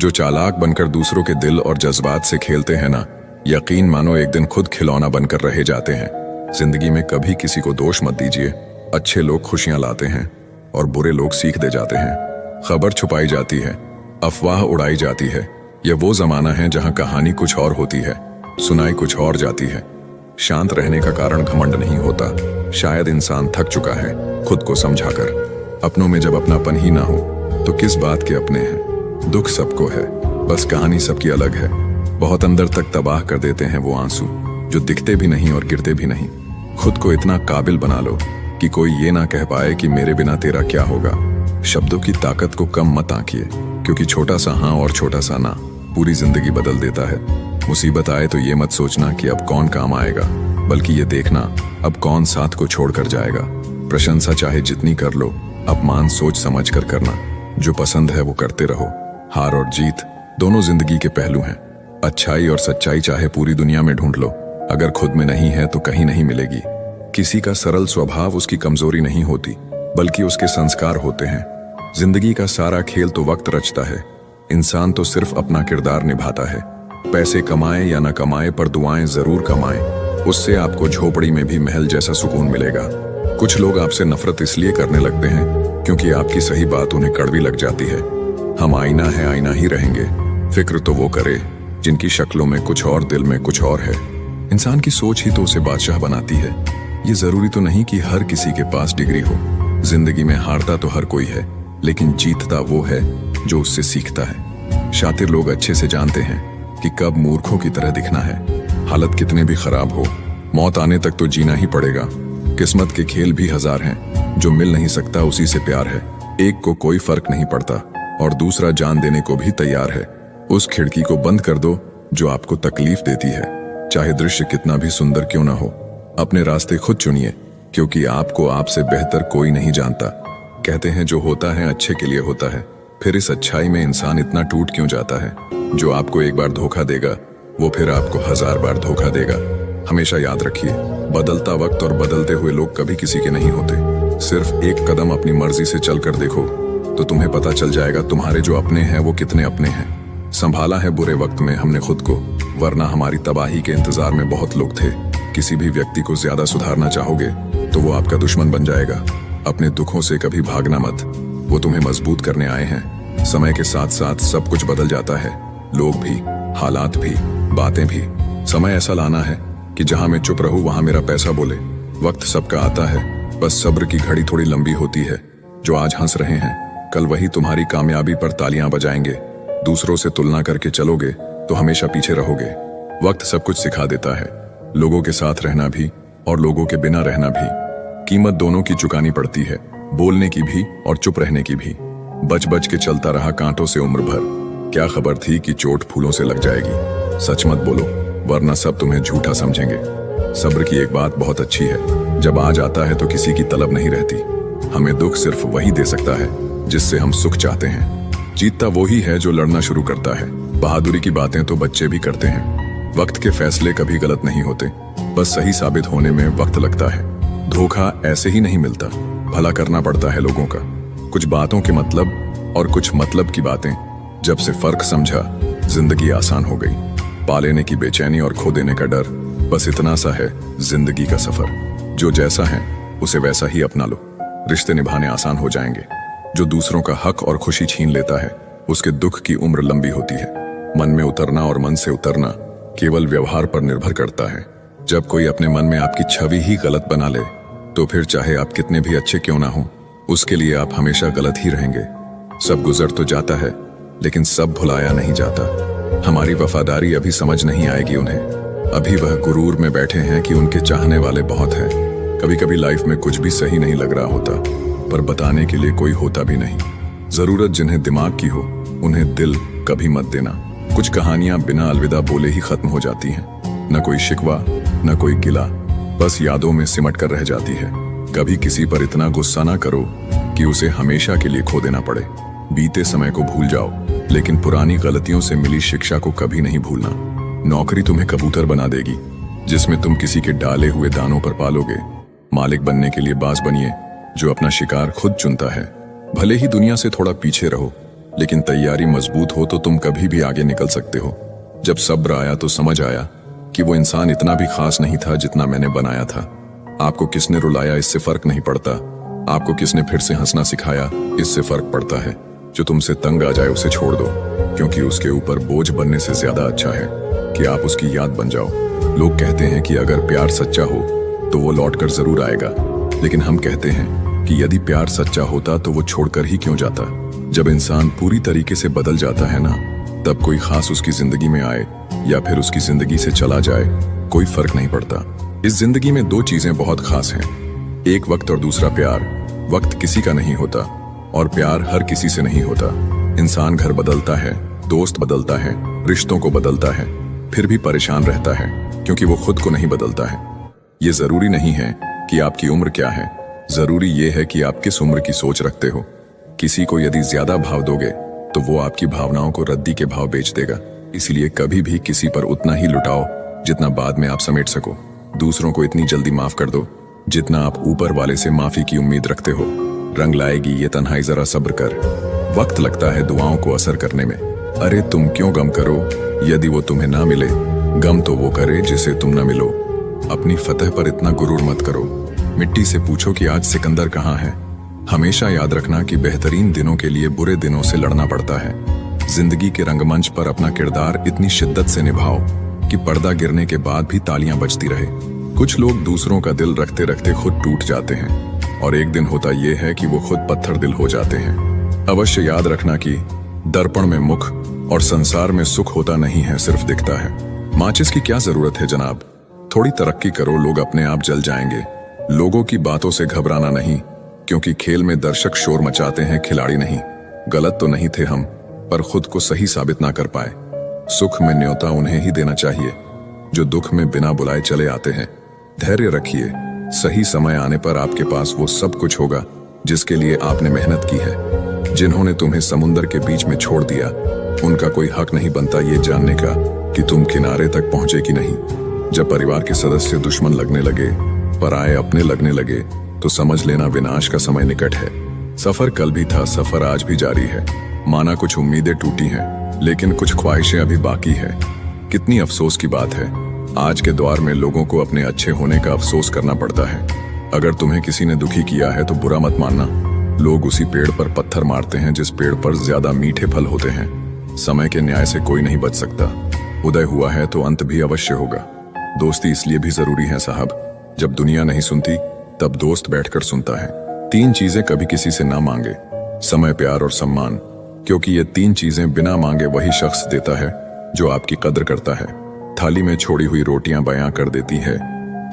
जो चालाक बनकर दूसरों के दिल और जज्बात से खेलते हैं ना, यकीन मानो एक दिन खुद खिलौना बनकर रह जाते हैं। जिंदगी में कभी किसी को दोष मत दीजिए। अच्छे लोग खुशियां लाते हैं और बुरे लोग सीख दे जाते हैं। खबर छुपाई जाती है, अफवाह उड़ाई जाती है। यह वो जमाना है जहां कहानी कुछ और होती है, सुनाई कुछ और जाती है। शांत रहने का कारण घमंड नहीं होता, शायद इंसान थक चुका है खुद को समझाकर। अपनों में जब अपनापन ही ना हो तो किस बात के अपने हैं। दुख सबको है, बस कहानी सबकी अलग है। बहुत अंदर तक तबाह कर देते हैं वो आंसू जो दिखते भी नहीं और गिरते भी नहीं। खुद को इतना काबिल बना लो कि कोई ये ना कह पाए कि मेरे बिना तेरा क्या होगा। शब्दों की ताकत को कम मत आंकिए, क्योंकि छोटा सा हाँ और छोटा सा ना पूरी जिंदगी बदल देता है। मुसीबत आए तो ये मत सोचना कि अब कौन काम आएगा, बल्कि ये देखना अब कौन साथ को छोड़कर जाएगा। प्रशंसा चाहे जितनी कर लो, अपमान सोच समझ कर करना। जो पसंद है वो करते रहो। हार और जीत दोनों जिंदगी के पहलू हैं। अच्छाई और सच्चाई चाहे पूरी दुनिया में ढूंढ लो, अगर खुद में नहीं है तो कहीं नहीं मिलेगी। किसी का सरल स्वभाव उसकी कमजोरी नहीं होती, बल्कि उसके संस्कार होते हैं। जिंदगी का सारा खेल तो वक्त रचता है, इंसान तो सिर्फ अपना किरदार निभाता है। पैसे कमाए या न कमाए, पर दुआएं जरूर कमाएं, उससे आपको झोपड़ी में भी महल जैसा सुकून मिलेगा। कुछ लोग आपसे नफरत इसलिए करने लगते हैं क्योंकि आपकी सही बात उन्हें कड़वी लग जाती है। हम आईना है, आईना ही रहेंगे। फिक्र तो वो करे जिनकी शक्लों में कुछ और, दिल में कुछ और है। इंसान की सोच ही तो उसे बादशाह बनाती है। ये जरूरी तो नहीं कि हर किसी के पास डिग्री हो। जिंदगी में हारता तो हर कोई है, लेकिन जीतता वो है जो उससे सीखता है। शातिर लोग अच्छे से जानते हैं कि कब मूर्खों की तरह दिखना है। हालत कितने भी खराब हो, मौत आने तक तो जीना ही पड़ेगा। किस्मत के खेल भी हजार हैं, जो मिल नहीं सकता उसी से प्यार है। एक को कोई फर्क नहीं पड़ता और दूसरा जान देने को भी तैयार है। उस खिड़की को बंद कर दो जो आपको तकलीफ देती है, चाहे दृश्य कितना भी सुंदर क्यों ना हो। अपने रास्ते खुद चुनिए, क्योंकि आपको आपसे बेहतर कोई नहीं जानता। कहते हैं जो होता है अच्छे के लिए होता है, फिर इस अच्छाई में इंसान इतना टूट क्यों जाता है। जो आपको एक बार धोखा देगा वो फिर आपको 1000 बार धोखा देगा। हमेशा याद रखिए, बदलता वक्त और बदलते हुए लोग कभी किसी के नहीं होते। सिर्फ एक कदम अपनी मर्जी से चलकर देखो तो तुम्हें पता चल जाएगा तुम्हारे जो अपने हैं वो कितने अपने हैं। संभाला है बुरे वक्त में हमने खुद को, वरना हमारी तबाही के इंतजार में बहुत लोग थे। किसी भी व्यक्ति को ज्यादा सुधारना चाहोगे तो वो आपका दुश्मन बन जाएगा। अपने दुखों से कभी भागना मत, वो तुम्हें मजबूत करने आए हैं। समय के साथ साथ सब कुछ बदल जाता है, लोग भी, हालात भी, बातें भी। समय ऐसा लाना है कि जहां मैं चुप रहूं वहां मेरा पैसा बोले। वक्त सबका आता है, बस सब्र की घड़ी थोड़ी लंबी होती है। जो आज हंस रहे हैं कल वही तुम्हारी कामयाबी पर तालियां बजाएंगे। दूसरों से तुलना करके चलोगे तो हमेशा पीछे रहोगे। वक्त सब कुछ सिखा देता है, लोगों के साथ रहना भी और लोगों के बिना रहना भी। कीमत दोनों की चुकानी पड़ती है, बोलने की भी और चुप रहने की भी। बच बच के चलता रहा कांटों से उम्र भर, क्या खबर थी कि चोट फूलों से लग जाएगी। सच मत बोलो, वरना सब तुम्हें झूठा समझेंगे। सब्र की एक बात बहुत अच्छी है, जब आ जाता है तो किसी की तलब नहीं रहती। हमें दुख सिर्फ वही दे सकता है जिससे हम सुख चाहते हैं। जीतता वही है जो लड़ना शुरू करता है। बहादुरी की बातें तो बच्चे भी करते हैं। वक्त के फैसले कभी गलत नहीं होते, बस सही साबित होने में वक्त लगता है। धोखा ऐसे ही नहीं मिलता, भला करना पड़ता है लोगों का। कुछ बातों के मतलब और कुछ मतलब की बातें। जब से फर्क समझा, जिंदगी आसान हो गई। पा लेने की बेचैनी और खो देने का डर, बस इतना सा है जिंदगी का सफर। जो जैसा है उसे वैसा ही अपना लो, रिश्ते निभाने आसान हो जाएंगे। जो दूसरों का हक और खुशी छीन लेता है उसके दुख की उम्र लंबी होती है। मन में उतरना और मन से उतरना केवल व्यवहार पर निर्भर करता है। जब कोई अपने मन में आपकी छवि ही गलत बना ले तो फिर चाहे आप कितने भी अच्छे क्यों ना हो, उसके लिए आप हमेशा गलत ही रहेंगे। सब गुजर तो जाता है, लेकिन सब भुलाया नहीं जाता। हमारी वफादारी अभी समझ नहीं आएगी उन्हें। अभी वह गुरूर में बैठे हैं कि उनके चाहने वाले बहुत हैं। कभी कभी लाइफ में कुछ भी सही नहीं लग रहा होता, पर बताने के लिए कोई होता भी नहीं। जरूरत जिन्हें दिमाग की हो उन्हें दिल कभी मत देना। कुछ कहानियां बिना अलविदा बोले ही खत्म हो जाती हैं। न कोई शिकवा न कोई गिला, बस यादों में सिमट कर रह जाती है। कभी किसी पर इतना गुस्सा ना करो कि उसे हमेशा के लिए खो देना पड़े। बीते समय को भूल जाओ, लेकिन पुरानी गलतियों से मिली शिक्षा को कभी नहीं भूलना। नौकरी तुम्हें कबूतर बना देगी, जिसमें तुम किसी के डाले हुए दानों पर पालोगे। मालिक बनने के लिए बाज बनिए जो अपना शिकार खुद चुनता है। भले ही दुनिया से थोड़ा पीछे रहो, लेकिन तैयारी मजबूत हो तो तुम कभी भी आगे निकल सकते हो। जब सब्र आया तो समझ आया कि वो इंसान इतना भी खास नहीं था जितना मैंने बनाया था। आपको किसने रुलाया इससे फर्क नहीं पड़ता, आपको किसने फिर से हंसना सिखाया इससे फर्क पड़ता है। जो तुमसे तंग आ जाए उसे छोड़ दो, क्योंकि उसके ऊपर बोझ बनने से ज्यादा अच्छा है कि आप उसकी याद बन जाओ। लोग कहते हैं कि अगर प्यार सच्चा हो तो वो लौट कर जरूर आएगा, लेकिन हम कहते हैं कि यदि प्यार सच्चा होता तो वो छोड़कर ही क्यों जाता। जब इंसान पूरी तरीके से बदल जाता है ना, तब कोई खास उसकी जिंदगी में आए या फिर उसकी जिंदगी से चला जाए, कोई फर्क नहीं पड़ता। इस जिंदगी में दो चीजें बहुत खास हैं, एक वक्त और दूसरा प्यार। वक्त किसी का नहीं होता और प्यार हर किसी से नहीं होता। इंसान घर बदलता है, दोस्त बदलता है, रिश्तों को बदलता है, फिर भी परेशान रहता है क्योंकि वो खुद को नहीं बदलता है। ये जरूरी नहीं है कि आपकी उम्र क्या है, जरूरी ये है कि आप किस उम्र की सोच रखते हो। किसी को यदि ज्यादा भाव दोगे तो वो आपकी भावनाओं को रद्दी के भाव बेच देगा। इसलिए कभी भी किसी पर उतना ही लुटाओ जितना बाद में आप समेट सको। दूसरों को इतनी जल्दी माफ कर दो जितना आप ऊपर वाले से माफी की उम्मीद रखते हो। रंग लाएगी ये तन्हाई, जरा सब्र कर। वक्त लगता है दुआओं को असर करने में। अरे तुम क्यों गम करो यदि वो तुम्हें ना मिले, गम तो वो करे जिसे तुम ना मिलो। अपनी फतह पर इतना गुरूर मत करो। मिट्टी से पूछो कि आज सिकंदर कहाँ है। हमेशा याद रखना कि बेहतरीन दिनों के लिए बुरे दिनों से लड़ना पड़ता है। जिंदगी के रंगमंच पर अपना किरदार इतनी शिद्दत से निभाओ कि पर्दा गिरने के बाद भी तालियां बजती रहे। कुछ लोग दूसरों का दिल रखते रखते खुद टूट जाते हैं और एक दिन होता यह है कि वो खुद पत्थर दिल हो जाते हैं। अवश्य याद रखना कि दर्पण में मुख और संसार में सुख होता नहीं है, सिर्फ दिखता है। माचिस की क्या जरूरत है जनाब, थोड़ी तरक्की करो, लोग अपने आप जल जाएंगे। लोगों की बातों से घबराना नहीं, क्योंकि खेल में दर्शक शोर मचाते हैं, खिलाड़ी नहीं। गलत तो नहीं थे हम, पर खुद को सही साबित ना कर पाए। सुख में न्योता उन्हें ही देना चाहिए जो दुख में बिना बुलाए चले आते हैं। धैर्य रखिए, सही समय आने पर आपके पास वो सब कुछ होगा जिसके लिए आपने मेहनत की है। जिन्होंने तुम्हें समुंदर के बीच में छोड़ दिया, उनका कोई हक नहीं बनता ये जानने का कि तुम किनारे तक पहुंचे कि नहीं। जब परिवार के सदस्य दुश्मन लगने लगे, पराये अपने लगने लगे, तो समझ लेना विनाश का समय निकट है। सफर कल भी था, सफर आज भी जारी है। माना कुछ उम्मीदें टूटी हैं, लेकिन कुछ ख्वाहिशें अभी बाकी है। कितनी अफसोस की बात है, आज के दौर में लोगों को अपने अच्छे होने का अफसोस करना पड़ता है। अगर तुम्हें किसी ने दुखी किया है तो बुरा मत मानना। लोग उसी पेड़ पर पत्थर मारते हैं जिस पेड़ पर ज्यादा मीठे फल होते हैं। समय के न्याय से कोई नहीं बच सकता। उदय हुआ है तो अंत भी अवश्य होगा। दोस्ती इसलिए भी जरूरी है साहब, जब दुनिया नहीं सुनती तब दोस्त बैठकर सुनता है। तीन चीजें कभी किसी से ना मांगे, समय, प्यार और सम्मान, क्योंकि ये तीन चीजें बिना मांगे वही शख्स देता है जो आपकी कद्र करता है। थाली में छोड़ी हुई रोटियां बयां कर देती है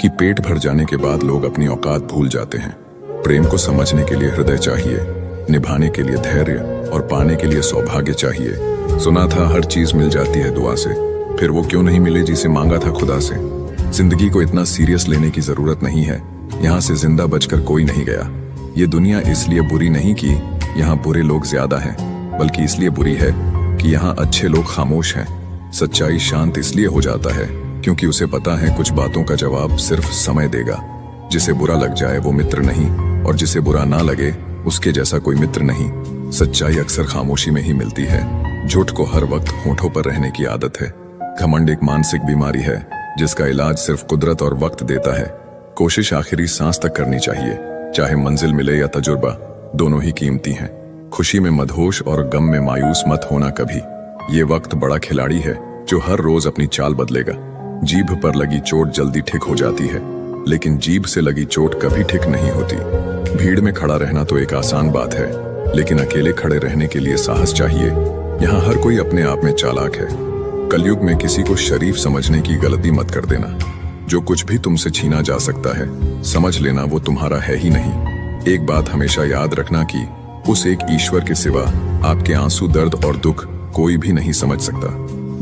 कि पेट भर जाने के बाद लोग अपनी औकात भूल जाते हैं। प्रेम को समझने के लिए हृदय चाहिए, निभाने के लिए धैर्य और पाने के लिए सौभाग्य चाहिए। सुना था हर चीज मिल जाती है दुआ से, फिर वो क्यों नहीं मिले जिसे मांगा था खुदा से। जिंदगी को इतना सीरियस लेने की जरूरत नहीं है, यहाँ से जिंदा बचकर कोई नहीं गया। ये दुनिया इसलिए बुरी नहीं कि यहाँ बुरे लोग ज्यादा हैं, बल्कि इसलिए बुरी है कि यहाँ अच्छे लोग खामोश हैं। सच्चाई शांत इसलिए हो जाता है क्योंकि उसे पता है कुछ बातों का जवाब सिर्फ समय देगा। जिसे बुरा लग जाए वो मित्र नहीं, और जिसे बुरा ना लगे उसके जैसा कोई मित्र नहीं। सच्चाई अक्सर खामोशी में ही मिलती है। झूठ को हर वक्त होठों पर रहने की आदत है। घमंड एक मानसिक बीमारी है जिसका इलाज सिर्फ कुदरत और वक्त देता है। कोशिश आखिरी सांस तक करनी चाहिए, चाहे मंजिल मिले या तजुर्बा, दोनों ही कीमती हैं। खुशी में मदहोश और गम में मायूस मत होना कभी। ये वक्त बड़ा खिलाड़ी है जो हर रोज अपनी चाल बदलेगा। जीभ पर लगी चोट जल्दी ठीक हो जाती है, लेकिन जीभ से लगी चोट कभी ठीक नहीं होती। भीड़ में खड़ा रहना तो एक आसान बात है, लेकिन अकेले खड़े रहने के लिए साहस चाहिए। यहाँ हर कोई अपने आप में चालाक है। कलयुग में किसी को शरीफ समझने की गलती मत कर देना। जो कुछ भी तुमसे छीना जा सकता है, समझ लेना वो तुम्हारा है ही नहीं। एक बात हमेशा याद रखना कि उस एक ईश्वर के सिवा आपके आंसू, दर्द और दुख कोई भी नहीं समझ सकता।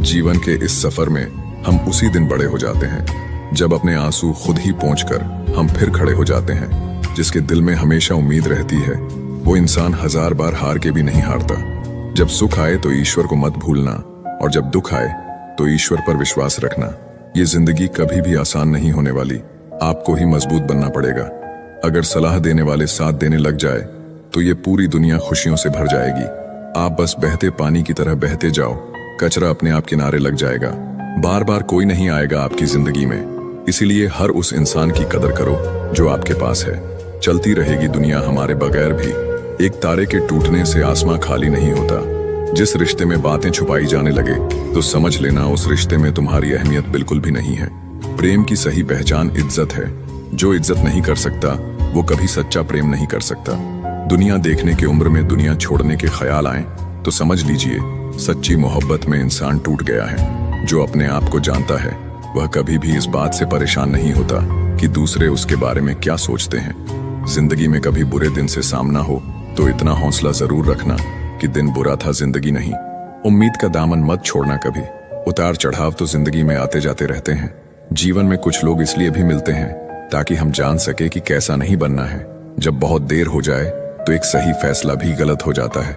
जीवन के इस सफर में हम उसी दिन बड़े हो जाते हैं जब अपने आंसू खुद ही पोंछकर हम फिर खड़े हो जाते हैं। जिसके दिल में हमेशा उम्मीद रहती है वो इंसान 1000 बार हार के भी नहीं हारता। जब सुख आए तो ईश्वर को मत भूलना, और जब दुख आए तो ईश्वर पर विश्वास रखना। ये जिंदगी कभी भी आसान नहीं होने वाली, आपको ही मजबूत बनना पड़ेगा। अगर सलाह देने वाले साथ देने लग जाए तो ये पूरी दुनिया खुशियों से भर जाएगी। आप बस बहते पानी की तरह बहते जाओ, कचरा अपने आप किनारे लग जाएगा। बार बार कोई नहीं आएगा आपकी जिंदगी में, इसीलिए हर उस इंसान की कदर करो जो आपके पास है। चलती रहेगी दुनिया हमारे बगैर भी, एक तारे के टूटने से आसमां खाली नहीं होता। जिस रिश्ते में बातें छुपाई जाने लगे तो समझ लेना उस रिश्ते में तुम्हारी अहमियत बिल्कुल भी नहीं है। प्रेम की सही पहचान इज्जत है। जो इज्जत नहीं कर सकता वो कभी सच्चा प्रेम नहीं कर सकता। दुनिया देखने की उम्र में दुनिया छोड़ने के ख्याल आए तो समझ लीजिए सच्ची मोहब्बत में इंसान टूट गया है। जो अपने आप को जानता है वह कभी भी इस बात से परेशान नहीं होता कि दूसरे उसके बारे में क्या सोचते हैं। जिंदगी में कभी बुरे दिन से सामना हो तो इतना हौसला जरूर रखना कि दिन बुरा था जिंदगी नहीं। उम्मीद का दामन मत छोड़ना कभी। उतार चढ़ाव तो जिंदगी में आते जाते रहते हैं। जीवन में कुछ लोग इसलिए भी मिलते हैं ताकि हम जान सके कि कैसा नहीं बनना है। जब बहुत देर हो जाए तो एक सही फैसला भी गलत हो जाता है।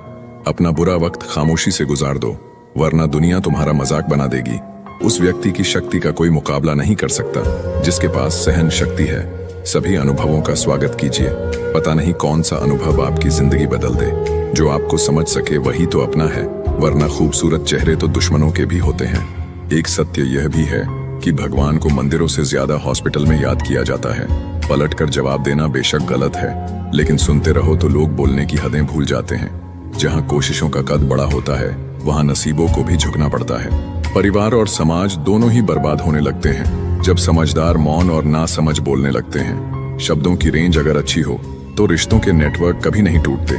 अपना बुरा वक्त खामोशी से गुजार दो, वरना दुनिया तुम्हारा मजाक बना देगी। उस व्यक्ति की शक्ति का कोई मुकाबला नहीं कर सकता जिसके पास सहन शक्ति है। सभी अनुभवों का स्वागत कीजिए। पता नहीं कौन सा अनुभव आपकी जिंदगी बदल दे। जो आपको समझ सके वही तो अपना है, वरना खूबसूरत चेहरे तो दुश्मनों के भी होते हैं। एक सत्य यह भी है कि भगवान को मंदिरों से ज्यादा हॉस्पिटल में याद किया जाता है। पलटकर जवाब देना बेशक गलत है, लेकिन सुनते रहो तो लोग बोलने की हदें भूल जाते हैं। जहां कोशिशों का कद बड़ा होता है वहां नसीबों को भी झुकना पड़ता है। परिवार और समाज दोनों ही बर्बाद होने लगते हैं जब समझदार मौन और ना समझ बोलने लगते हैं। शब्दों की रेंज अगर अच्छी हो तो रिश्तों के नेटवर्क कभी नहीं टूटते।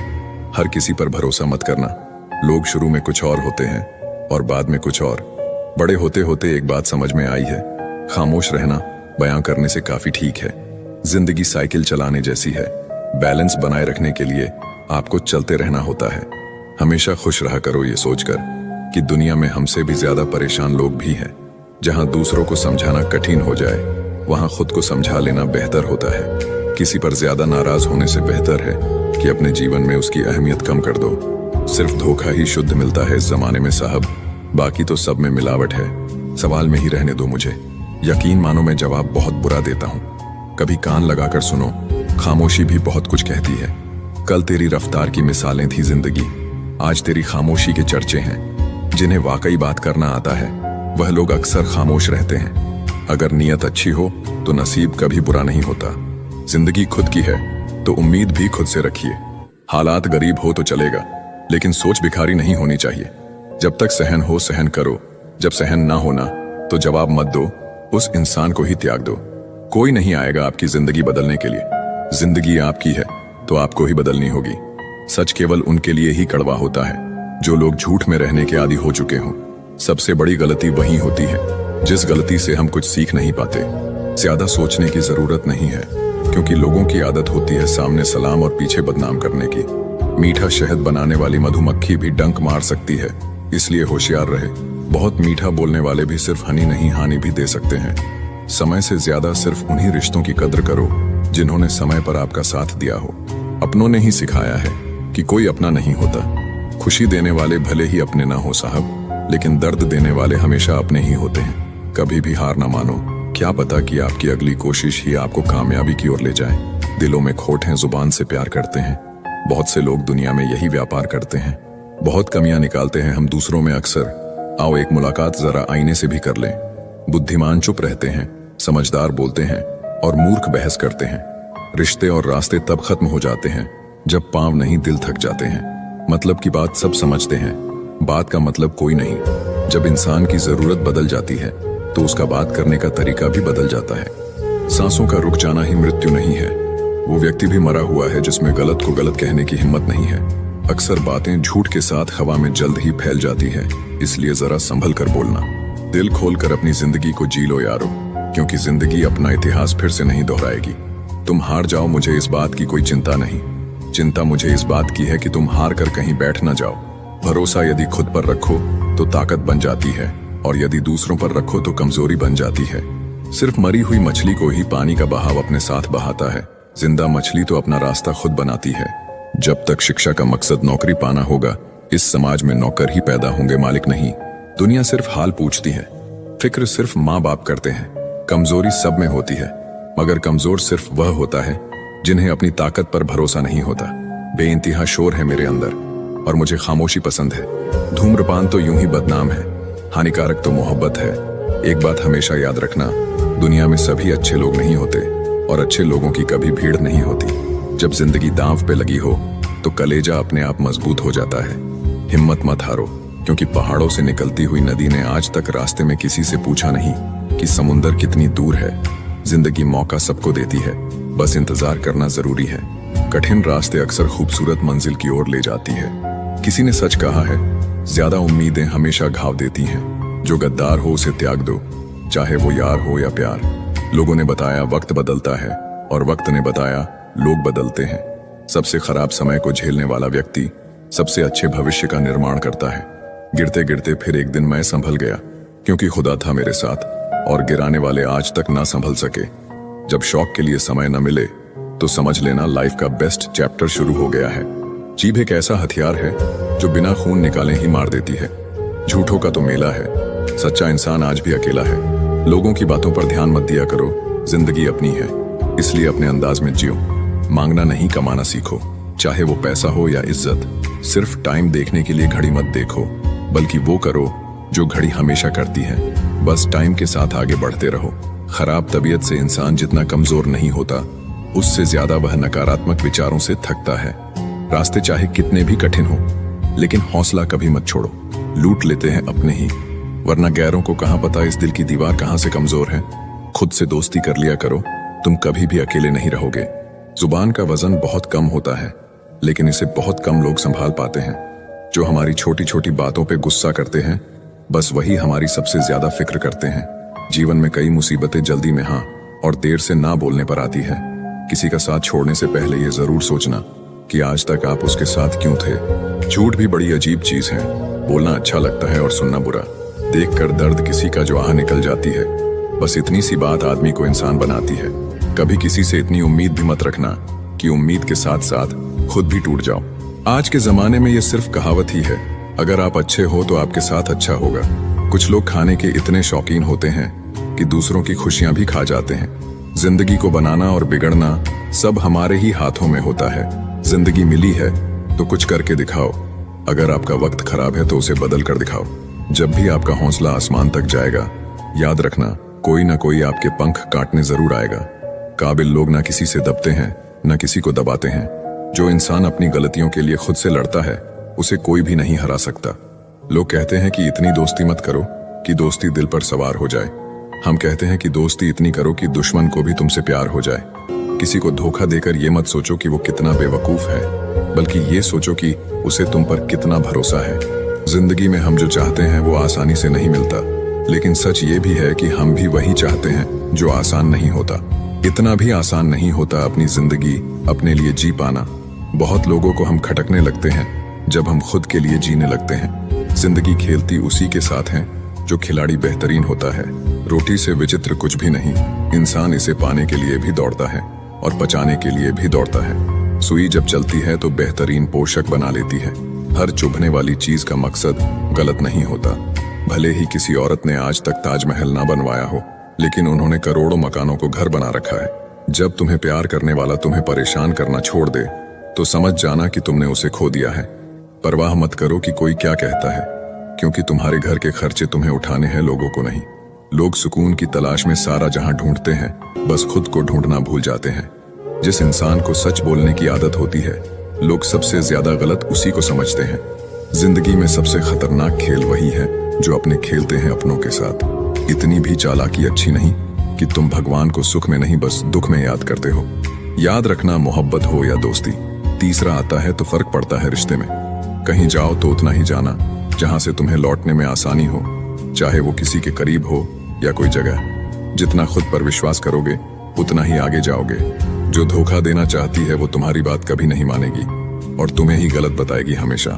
हर किसी पर भरोसा मत करना। लोग शुरू में कुछ और होते हैं और बाद में कुछ और। बड़े होते होते एक बात समझ में आई है, खामोश रहना बयां करने से काफी ठीक है। जिंदगी साइकिल चलाने जैसी है। बैलेंस बनाए रखने के लिए आपको चलते रहना होता है। हमेशा खुश रहा करो ये सोचकर कि दुनिया में हमसे भी ज्यादा परेशान लोग भी हैं। जहां दूसरों को समझाना कठिन हो जाए वहां खुद को समझा लेना बेहतर होता है। किसी पर ज्यादा नाराज होने से बेहतर है कि अपने जीवन में उसकी अहमियत कम कर दो। सिर्फ धोखा ही शुद्ध मिलता है इस जमाने में साहब, बाकी तो सब में मिलावट है। सवाल में ही रहने दो मुझे। यकीन मानो मैं जवाब बहुत बुरा देता हूँ। कभी कान लगाकर सुनो, खामोशी भी बहुत कुछ कहती है। कल तेरी रफ्तार की मिसालें थी जिंदगी, आज तेरी खामोशी के चर्चे हैं। जिन्हें वाकई बात करना आता है वह लोग अक्सर खामोश रहते हैं। अगर नीयत अच्छी हो तो नसीब कभी बुरा नहीं होता। जिंदगी खुद की है तो उम्मीद भी खुद से रखिए। हालात गरीब हो तो चलेगा, लेकिन सोच भिखारी नहीं होनी चाहिए। जब तक सहन हो सहन करो, जब सहन ना होना तो जवाब मत दो, उस इंसान को ही त्याग दो। कोई नहीं आएगा आपकी जिंदगी बदलने के लिए। जिंदगी आपकी है तो आपको ही बदलनी होगी। सच केवल उनके लिए ही कड़वा होता है जो लोग झूठ में रहने के आदी हो चुके हों। सबसे बड़ी गलती वही होती है जिस गलती से हम कुछ सीख नहीं पाते। ज्यादा सोचने की जरूरत नहीं है, क्योंकि लोगों की आदत होती है सामने सलाम और पीछे बदनाम करने की। मीठा शहद बनाने वाली मधुमक्खी भी डंक मार सकती है, इसलिए होशियार रहे। बहुत मीठा बोलने वाले भी सिर्फ हनी नहीं हानि भी दे सकते हैं। समय से ज्यादा सिर्फ उन्हीं रिश्तों की कद्र करो जिन्होंने समय पर आपका साथ दिया हो। अपनों ने ही सिखाया है कि कोई अपना नहीं होता। खुशी देने वाले भले ही अपने ना हो साहब, लेकिन दर्द देने वाले हमेशा अपने ही होते हैं। कभी भी हार ना मानो, क्या पता कि आपकी अगली कोशिश ही आपको कामयाबी की ओर ले जाए। दिलों में खोट है, जुबान से प्यार करते हैं। बहुत से लोग दुनिया में यही व्यापार करते हैं। बहुत कमियां निकालते हैं हम दूसरों में अक्सर। आओ एक मुलाकात जरा आईने से भी कर लें। बुद्धिमान चुप रहते हैं, समझदार बोलते हैं और मूर्ख बहस करते हैं। रिश्ते और रास्ते तब खत्म हो जाते हैं जब पांव नहीं दिल थक जाते हैं। मतलब की बात सब समझते हैं, बात का मतलब कोई नहीं। जब इंसान की जरूरत बदल जाती है तो उसका बात करने का तरीका भी बदल जाता है। सांसों का रुक जाना ही मृत्यु नहीं है। वो व्यक्ति भी मरा हुआ है जिसमें गलत को गलत कहने की हिम्मत नहीं है। अक्सर बातें झूठ के साथ हवा में जल्द ही फैल जाती है, इसलिए जरा संभल कर बोलना। दिल खोलकर अपनी जिंदगी को जी लो यारो, क्योंकि जिंदगी अपना इतिहास फिर से नहीं दोहराएगी। तुम हार जाओ, मुझे इस बात की कोई चिंता नहीं। चिंता मुझे इस बात की है कि तुम हार कर कहीं बैठ ना जाओ। भरोसा यदि खुद पर रखो तो ताकत बन जाती है, और यदि दूसरों पर रखो तो कमजोरी बन जाती है। सिर्फ मरी हुई मछली को ही पानी का बहाव अपने साथ बहाता है। जिंदा मछली तो अपना रास्ता खुद बनाती है। जब तक शिक्षा का मकसद नौकरी पाना होगा, इस समाज में नौकर ही पैदा होंगे, मालिक नहीं। दुनिया सिर्फ हाल पूछती है, फिक्र सिर्फ माँ बाप करते हैं। कमजोरी सब में होती है, मगर कमजोर सिर्फ वह होता है जिन्हें अपनी ताकत पर भरोसा नहीं होता। बेइंतहा शोर है मेरे अंदर, और मुझे खामोशी पसंद है। धूम्रपान तो यूं ही बदनाम है, हानिकारक तो मोहब्बत है। एक बात हमेशा याद रखना, दुनिया में सभी अच्छे लोग नहीं होते और अच्छे लोगों की कभी भीड़ नहीं होती। जब जिंदगी दांव पे लगी हो तो कलेजा अपने आप मजबूत हो जाता है। हिम्मत मत हारो, क्योंकि पहाड़ों से निकलती हुई नदी ने आज तक रास्ते में किसी से पूछा नहीं कि समुंदर कितनी दूर है। जिंदगी मौका सबको देती है, बस इंतजार करना जरूरी है। कठिन रास्ते अक्सर खूबसूरत मंजिल की ओर ले जाती है। किसी ने सच कहा है, ज्यादा उम्मीदें हमेशा घाव देती हैं। जो गद्दार हो उसे त्याग दो, चाहे वो यार हो या प्यार। लोगों ने बताया वक्त बदलता है, और वक्त ने बताया लोग बदलते हैं। सबसे खराब समय को झेलने वाला व्यक्ति सबसे अच्छे भविष्य का निर्माण करता है। गिरते गिरते फिर एक दिन मैं संभल गया, क्योंकि खुदा था मेरे साथ, और गिराने वाले आज तक ना संभल सके। जब शौक के लिए समय न मिले तो समझ लेना लाइफ का बेस्ट चैप्टर शुरू हो गया है। जीभ एक ऐसा हथियार है जो बिना खून निकाले ही मार देती है। झूठों का तो मेला है, सच्चा इंसान आज भी अकेला है। लोगों की बातों पर ध्यान मत दिया करो, जिंदगी अपनी है, इसलिए अपने अंदाज में जियो। मांगना नहीं, कमाना सीखो, चाहे वो पैसा हो या इज्जत। सिर्फ टाइम देखने के लिए घड़ी मत देखो, बल्कि वो करो जो घड़ी हमेशा करती है। बस टाइम के साथ आगे बढ़ते रहो। खराब तबीयत से इंसान जितना कमजोर नहीं होता, उससे ज्यादा वह नकारात्मक विचारों से थकता है। रास्ते चाहे कितने भी कठिन हो, लेकिन हौसला कभी मत छोड़ो। लूट लेते हैं अपने ही, वरना गैरों को कहां पता इस दिल की दीवार कहां से कमजोर है। खुद से दोस्ती कर लिया करो, तुम कभी भी अकेले नहीं रहोगे। जुबान का वजन बहुत कम होता है, लेकिन इसे बहुत कम लोग संभाल पाते हैं। जो हमारी छोटी छोटी बातों पे गुस्सा करते हैं, बस वही हमारी सबसे ज्यादा फिक्र करते हैं। जीवन में कई मुसीबतें जल्दी में हाँ और देर से ना बोलने पर आती है। किसी का साथ छोड़ने से पहले ये जरूर सोचना कि आज तक आप उसके साथ क्यों थे। झूठ भी बड़ी अजीब चीज है, बोलना अच्छा लगता है और सुनना बुरा। देखकर दर्द किसी का जो आह निकल जाती है, बस इतनी सी बात आदमी को इंसान बनाती है। कभी किसी से इतनी उम्मीद भी मत रखना कि उम्मीद के साथ साथ खुद भी टूट जाओ। आज के जमाने में ये सिर्फ कहावत ही है, अगर आप अच्छे हो तो आपके साथ अच्छा होगा। कुछ लोग खाने के इतने शौकीन होते हैं कि दूसरों की खुशियां भी खा जाते हैं। जिंदगी को बनाना और बिगड़ना सब हमारे ही हाथों में होता है। जिंदगी मिली है तो कुछ करके दिखाओ। अगर आपका वक्त खराब है तो उसे बदल कर दिखाओ। जब भी आपका हौसला आसमान तक जाएगा, याद रखना कोई ना कोई आपके पंख काटने जरूर आएगा। काबिल लोग ना किसी से दबते हैं, ना किसी को दबाते हैं। जो इंसान अपनी गलतियों के लिए खुद से लड़ता है, उसे कोई भी नहीं हरा सकता। लोग कहते हैं कि इतनी दोस्ती मत करो कि दोस्ती दिल पर सवार हो जाए। हम कहते हैं कि दोस्ती इतनी करो कि दुश्मन को भी तुमसे प्यार हो जाए। किसी को धोखा देकर ये मत सोचो कि वो कितना बेवकूफ है, बल्कि ये सोचो कि उसे तुम पर कितना भरोसा है। जिंदगी में हम जो चाहते हैं वो आसानी से नहीं मिलता, लेकिन सच ये भी है कि हम भी वही चाहते हैं जो आसान नहीं होता। इतना भी आसान नहीं होता अपनी जिंदगी अपने लिए जी पाना। बहुत लोगों को हम खटकने लगते हैं जब हम खुद के लिए जीने लगते हैं। जिंदगी खेलती उसी के साथ है जो खिलाड़ी बेहतरीन होता है। रोटी से विचित्र कुछ भी नहीं, इंसान इसे पाने के लिए भी दौड़ता है और पचाने के लिए भी दौड़ता है। सुई जब चलती है तो बेहतरीन पोषक बना लेती है। हर चुभने वाली चीज का मकसद गलत नहीं होता। भले ही किसी औरत ने आज तक ताजमहल ना बनवाया हो, लेकिन उन्होंने करोड़ों मकानों को घर बना रखा है। जब तुम्हें प्यार करने वाला तुम्हें परेशान करना छोड़ दे, तो समझ जाना कि तुमने उसे खो दिया है। परवाह मत करो कि कोई क्या कहता है, क्योंकि तुम्हारे घर के खर्चे तुम्हें उठाने हैं, लोगों को नहीं। लोग सुकून की तलाश में सारा जहां ढूंढते हैं, बस खुद को ढूंढना भूल जाते हैं। जिस इंसान को सच बोलने की आदत होती है, लोग सबसे ज्यादा गलत उसी को समझते हैं। जिंदगी में सबसे खतरनाक खेल वही है जो अपने खेलते हैं अपनों के साथ। इतनी भी चालाकी अच्छी नहीं कि तुम भगवान को सुख में नहीं बस दुख में याद करते हो। याद रखना, मोहब्बत हो या दोस्ती, तीसरा आता है तो फर्क पड़ता है रिश्ते में। कहीं जाओ तो उतना ही जाना जहां से तुम्हें लौटने में आसानी हो, चाहे वो किसी के करीब हो या कोई जगह। जितना खुद पर विश्वास करोगे उतना ही आगे जाओगे। जो धोखा देना चाहती है वो तुम्हारी बात कभी नहीं मानेगी और तुम्हें ही गलत बताएगी हमेशा।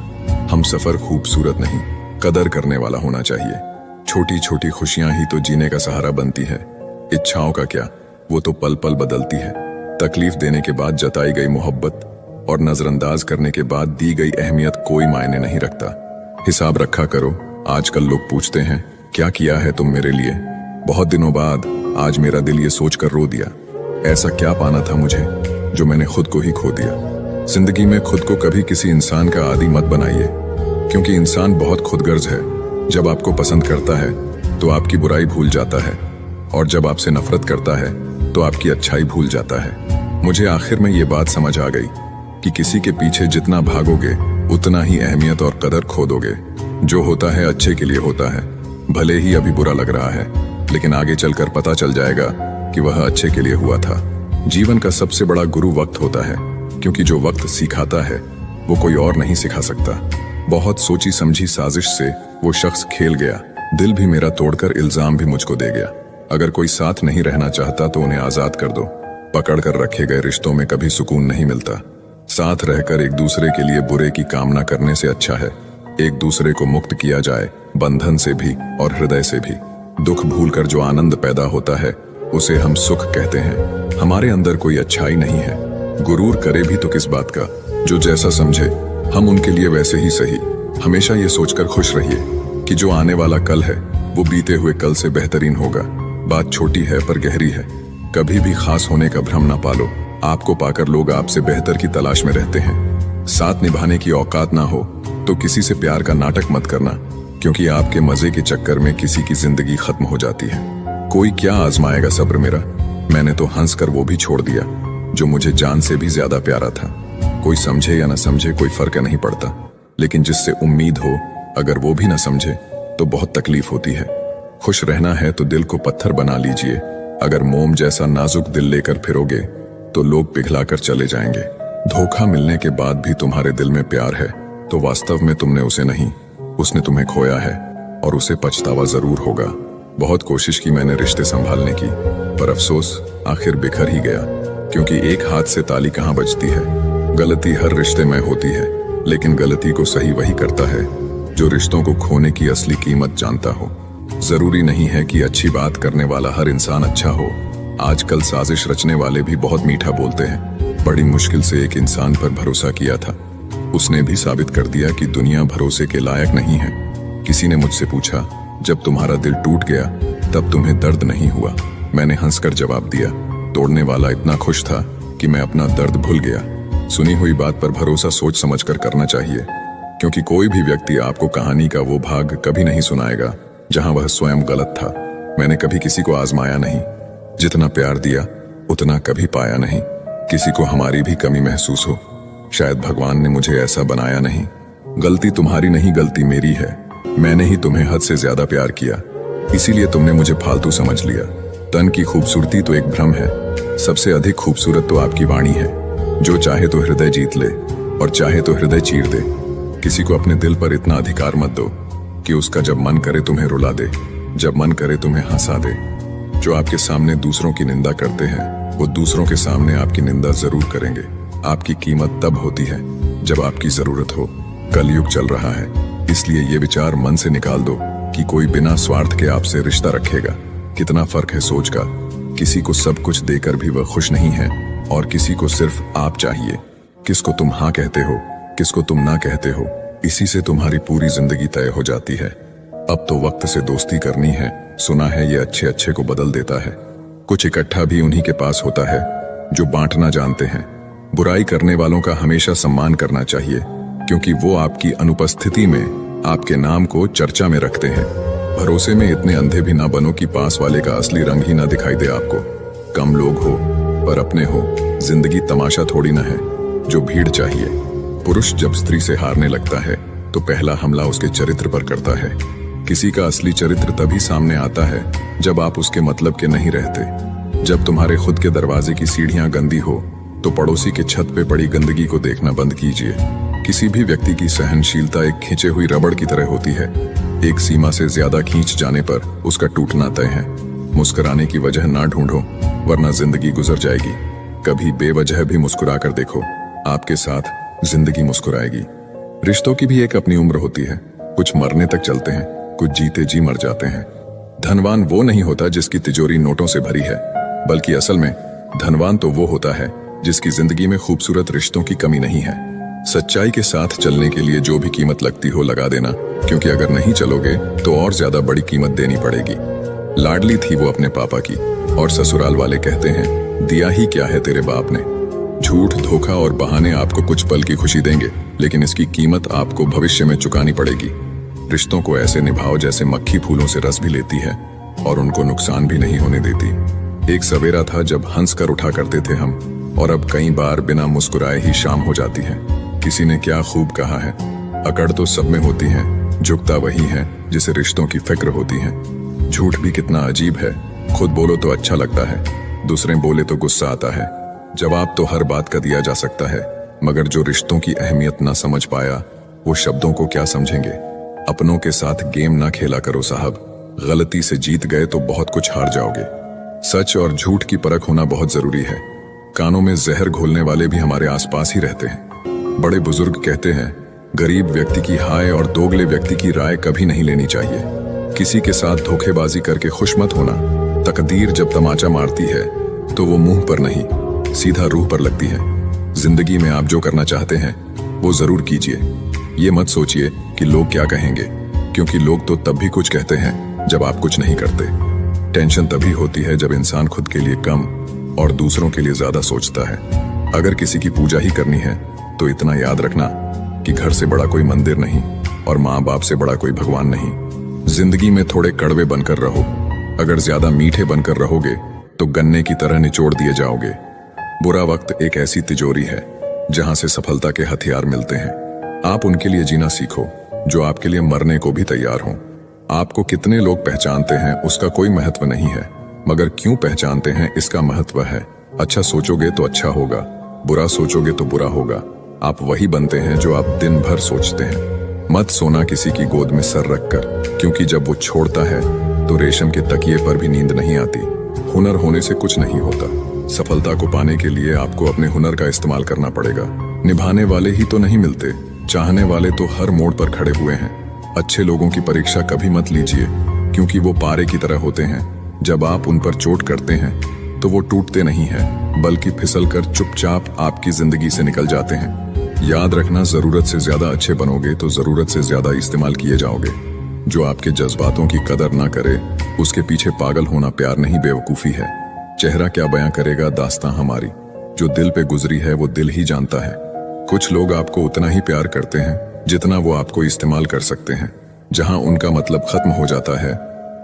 हम सफर खूबसूरत नहीं, कदर करने वाला होना चाहिए। छोटी छोटी खुशियां ही तो जीने का सहारा बनती है। इच्छाओं का क्या, वो तो पल पल बदलती है। तकलीफ देने के बाद जताई गई मोहब्बत और नजरअंदाज करने के बाद दी गई अहमियत कोई मायने नहीं रखता। हिसाब रखा करो। आजकल लोग पूछते हैं क्या किया है तुम मेरे लिए। बहुत दिनों बाद आज मेरा दिल ये सोच कर रो दिया, ऐसा क्या पाना था मुझे जो मैंने खुद को ही खो दिया। जिंदगी में खुद को कभी किसी इंसान का आदी मत बनाइए, क्योंकि इंसान बहुत खुदगर्ज है। जब आपको पसंद करता है तो आपकी बुराई भूल जाता है, और जब आपसे नफरत करता है तो आपकी अच्छाई भूल जाता है। मुझे आखिर में ये बात समझ आ गई कि किसी के पीछे जितना भागोगे उतना ही अहमियत और कदर खो दोगे। जो होता है अच्छे के लिए होता है, भले ही अभी बुरा लग रहा है, लेकिन आगे चलकर पता चल जाएगा कि वह अच्छे के लिए हुआ था। जीवन का सबसे बड़ा गुरु वक्त होता है, क्योंकि जो वक्त सिखाता है वो कोई और नहीं सिखा सकता। बहुत सोची समझी साजिश से वो शख्स खेल गया, दिल भी मेरा तोड़कर इल्जाम भी मुझको दे गया। अगर कोई साथ नहीं रहना चाहता तो उन्हें आजाद कर दो। पकड़ कर रखे गए रिश्तों में कभी सुकून नहीं मिलता। साथ रहकर एक दूसरे के लिए बुरे की कामना करने से अच्छा है एक दूसरे को मुक्त किया जाए, बंधन से भी और हृदय से भी। दुख भूलकर जो आनंद पैदा होता है उसे हम सुख कहते हैं। हमारे अंदर कोई अच्छाई नहीं है, गुरूर करे भी तो किस बात का। जो जैसा समझे हम उनके लिए वैसे ही सही। हमेशा ये सोचकर खुश रहिए कि जो आने वाला कल है वो बीते हुए कल से बेहतरीन होगा। बात छोटी है पर गहरी है। कभी भी खास होने का भ्रम ना पालो। आपको पाकर लोग आपसे बेहतर की तलाश में रहते हैं। साथ निभाने की औकात ना हो तो किसी से प्यार का नाटक मत करना, क्योंकि आपके मजे के चक्कर में किसी की जिंदगी खत्म हो जाती है। कोई क्या आजमाएगा सब्र मेरा। मैंने तो हंस कर वो भी छोड़ दिया जो मुझे जान से भी ज्यादा प्यारा था। कोई समझे या ना समझे कोई फर्क नहीं पड़ता, लेकिन जिससे उम्मीद हो अगर वो भी ना समझे तो बहुत तकलीफ होती है। खुश रहना है तो दिल को पत्थर बना लीजिए। अगर मोम जैसा नाजुक दिल लेकर फिरोगे तो लोग पिघलाकर चले जाएंगे। धोखा मिलने के बाद भी तुम्हारे दिल में प्यार है तो वास्तव में तुमने उसे नहीं, उसने तुम्हें खोया है, और उसे पछतावा जरूर होगा। बहुत कोशिश की मैंने रिश्ते संभालने की, पर अफसोस आखिर बिखर ही गया, क्योंकि एक हाथ से ताली कहाँ बजती है। गलती हर रिश्ते में होती है, लेकिन गलती को सही वही करता है जो रिश्तों को खोने की असली कीमत जानता हो। जरूरी नहीं है कि अच्छी बात करने वाला हर इंसान अच्छा हो। आजकल साजिश रचने वाले भी बहुत मीठा बोलते हैं। बड़ी मुश्किल से एक इंसान पर भरोसा किया था, उसने भी साबित कर दिया कि दुनिया भरोसे के लायक नहीं है। किसी ने मुझसे पूछा, जब तुम्हारा दिल टूट गया तब तुम्हें दर्द नहीं हुआ? मैंने हंसकर जवाब दिया, तोड़ने वाला इतना खुश था कि मैं अपना दर्द भूल गया। सुनी हुई बात पर भरोसा सोच समझकर करना चाहिए, क्योंकि कोई भी व्यक्ति आपको कहानी का वो भाग कभी नहीं सुनाएगा जहां वह स्वयं गलत था। मैंने कभी किसी को आजमाया नहीं, जितना प्यार दिया उतना कभी पाया नहीं। किसी को हमारी भी कमी महसूस हो, शायद भगवान ने मुझे ऐसा बनाया नहीं। गलती तुम्हारी नहीं, गलती मेरी है। मैंने ही तुम्हें हद से ज्यादा प्यार किया, इसीलिए तुमने मुझे फालतू समझ लिया। तन की खूबसूरती तो एक भ्रम है, सबसे अधिक खूबसूरत तो आपकी वाणी है। जो चाहे तो हृदय जीत ले और चाहे तो हृदय चीर दे। किसी को अपने दिल पर इतना अधिकार मत दो कि उसका जब मन करे तुम्हें रुला दे, जब मन करे तुम्हें हंसा दे। जो आपके सामने दूसरों की निंदा करते हैं वो दूसरों के सामने आपकी निंदा जरूर करेंगे। आपकी कीमत तब होती है जब आपकी जरूरत हो। कलयुग चल रहा है, इसलिए ये विचार मन से निकाल दो कि कोई बिना स्वार्थ के आपसे रिश्ता रखेगा। कितना फर्क है सोच का। किसी को सब कुछ देकर भी वह खुश नहीं है, और किसी को सिर्फ आप चाहिए। किसको तुम हाँ कहते हो, किसको तुम ना कहते हो, इसी से तुम्हारी पूरी जिंदगी तय हो जाती है। अब तो वक्त से दोस्ती करनी है। सुना है ये अच्छे अच्छे को बदल देता है। कुछ इकट्ठा भी उन्हीं के पास होता है जो बांटना जानते हैं। बुराई करने वालों का हमेशा सम्मान करना चाहिए, क्योंकि वो आपकी अनुपस्थिति में आपके नाम को चर्चा में रखते हैं। भरोसे में इतने अंधे भी ना बनो कि पास वाले का असली रंग ही ना दिखाई दे आपको। कम लोग हो पर अपने हो। जिंदगी तमाशा थोड़ी ना है जो भीड़ चाहिए। पुरुष जब स्त्री से हारने लगता है तो पहला हमला उसके चरित्र पर करता है। किसी का असली चरित्र तभी सामने आता है जब आप उसके मतलब के नहीं रहते। जब तुम्हारे खुद के दरवाजे की सीढ़ियां गंदी हो तो पड़ोसी के छत पे पड़ी गंदगी को देखना बंद कीजिए। किसी भी व्यक्ति की सहनशीलता एक खींचे हुई रबड़ की तरह होती है। एक सीमा से ज्यादा खींच जाने पर उसका टूटना तय है। मुस्कुराने की वजह ना ढूंढो, वरना जिंदगी गुजर जाएगी। कभी बेवजह भी मुस्कुरा कर देखो, आपके साथ जिंदगी मुस्कुराएगी। रिश्तों की भी एक अपनी उम्र होती है। कुछ मरने तक चलते हैं, कुछ जीते जी मर जाते हैं। धनवान वो नहीं होता जिसकी तिजोरी नोटों से भरी है, बल्कि असल में धनवान तो वो होता है जिसकी जिंदगी में खूबसूरत रिश्तों की कमी नहीं है। सच्चाई के साथ चलने के लिए जो भी कीमत लगती हो लगा देना, क्योंकि अगर नहीं चलोगे तो और ज्यादा बड़ी कीमत देनी पड़ेगी। लाडली थी वो अपने पापा की, और ससुराल वाले कहते हैं दिया ही क्या है तेरे बाप ने। झूठ, धोखा और बहाने आपको कुछ पल की खुशी देंगे, लेकिन इसकी कीमत आपको भविष्य में चुकानी पड़ेगी। रिश्तों को ऐसे निभाओ जैसे मक्खी फूलों से रस भी लेती है और उनको नुकसान भी नहीं होने देती। एक सवेरा था जब हंस कर उठा करते थे हम, और अब कई बार बिना मुस्कुराए ही शाम हो जाती है। किसी ने क्या खूब कहा है, अकड़ तो सब में होती है, झुकता वही है जिसे रिश्तों की फिक्र होती है। झूठ भी कितना अजीब है, खुद बोलो तो अच्छा लगता है, दूसरे बोले तो गुस्सा आता है। जवाब तो हर बात का दिया जा सकता है, मगर जो रिश्तों की अहमियत ना समझ पाया वो शब्दों को क्या समझेंगे। अपनों के साथ गेम ना खेला करो साहब, गलती से जीत गए तो बहुत कुछ हार जाओगे। सच और झूठ की परख होना बहुत जरूरी है। कानों में जहर घोलने वाले भी हमारे आसपास ही रहते हैं। बड़े बुजुर्ग कहते हैं, गरीब व्यक्ति की हाय और दोगले व्यक्ति की राय कभी नहीं लेनी चाहिए। किसी के साथ धोखेबाजी करके खुश मत होना। तकदीर जब तमाचा मारती है तो वो मुंह पर नहीं, सीधा रूह पर लगती है। जिंदगी में आप जो करना चाहते हैं वो जरूर कीजिए। ये मत सोचिए कि लोग क्या कहेंगे, क्योंकि लोग तो तब भी कुछ कहते हैं जब आप कुछ नहीं करते। टेंशन तभी होती है जब इंसान खुद के लिए कम और दूसरों के लिए ज्यादा सोचता है। अगर किसी की पूजा ही करनी है तो इतना याद रखना कि घर से बड़ा कोई मंदिर नहीं और माँ बाप से बड़ा कोई भगवान नहीं। जिंदगी में थोड़े कड़वे बनकर रहो। अगर ज्यादा मीठे बनकर रहोगे तो गन्ने की तरह निचोड़ दिए जाओगे। बुरा वक्त एक ऐसी तिजोरी है जहां से सफलता के हथियार मिलते हैं। आप उनके लिए जीना सीखो जो आपके लिए मरने को भी तैयार हों। आपको कितने लोग पहचानते हैं उसका कोई महत्व नहीं है, मगर क्यों पहचानते हैं इसका महत्व है। अच्छा सोचोगे तो अच्छा होगा, बुरा सोचोगे तो बुरा होगा। आप वही बनते हैं जो आप दिन भर सोचते हैं। मत सोना किसी की गोद में सर रखकर, क्योंकि जब वो छोड़ता है तो रेशम के तकिए पर भी नींद नहीं आती। हुनर होने से कुछ नहीं होता। सफलता को पाने के लिए आपको अपने हुनर का इस्तेमाल करना पड़ेगा। निभाने वाले ही तो नहीं मिलते, चाहने वाले तो हर मोड़ पर खड़े हुए हैं। अच्छे लोगों की परीक्षा कभी मत लीजिए, क्योंकि वो पारे की तरह होते हैं। जब आप उन पर चोट करते हैं तो वो टूटते नहीं हैं, बल्कि फिसलकर चुपचाप आपकी जिंदगी से निकल जाते हैं। याद रखना, जरूरत से ज्यादा अच्छे बनोगे तो जरूरत से ज्यादा इस्तेमाल किए जाओगे। जो आपके जज्बातों की कदर ना करे उसके पीछे पागल होना प्यार नहीं, बेवकूफी है। चेहरा क्या बयां करेगा दास्तां हमारी, जो दिल पे गुजरी है वो दिल ही जानता है। कुछ लोग आपको उतना ही प्यार करते हैं जितना वो आपको इस्तेमाल कर सकते हैं। जहां उनका मतलब खत्म हो जाता है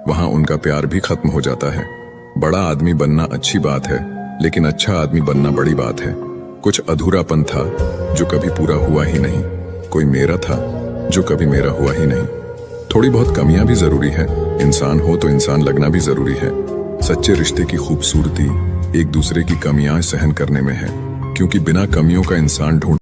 वहां उनका प्यार भी खत्म हो जाता है। बड़ा आदमी बनना अच्छी बात है, लेकिन अच्छा आदमी बनना बड़ी बात है। कुछ अधूरापन था जो कभी पूरा हुआ ही नहीं। कोई मेरा था जो कभी मेरा हुआ ही नहीं। थोड़ी बहुत कमियां भी जरूरी है। इंसान हो तो इंसान लगना भी जरूरी है। सच्चे रिश्ते की खूबसूरती एक दूसरे की कमियां सहन करने में है, क्योंकि बिना कमियों का इंसान ढूंढ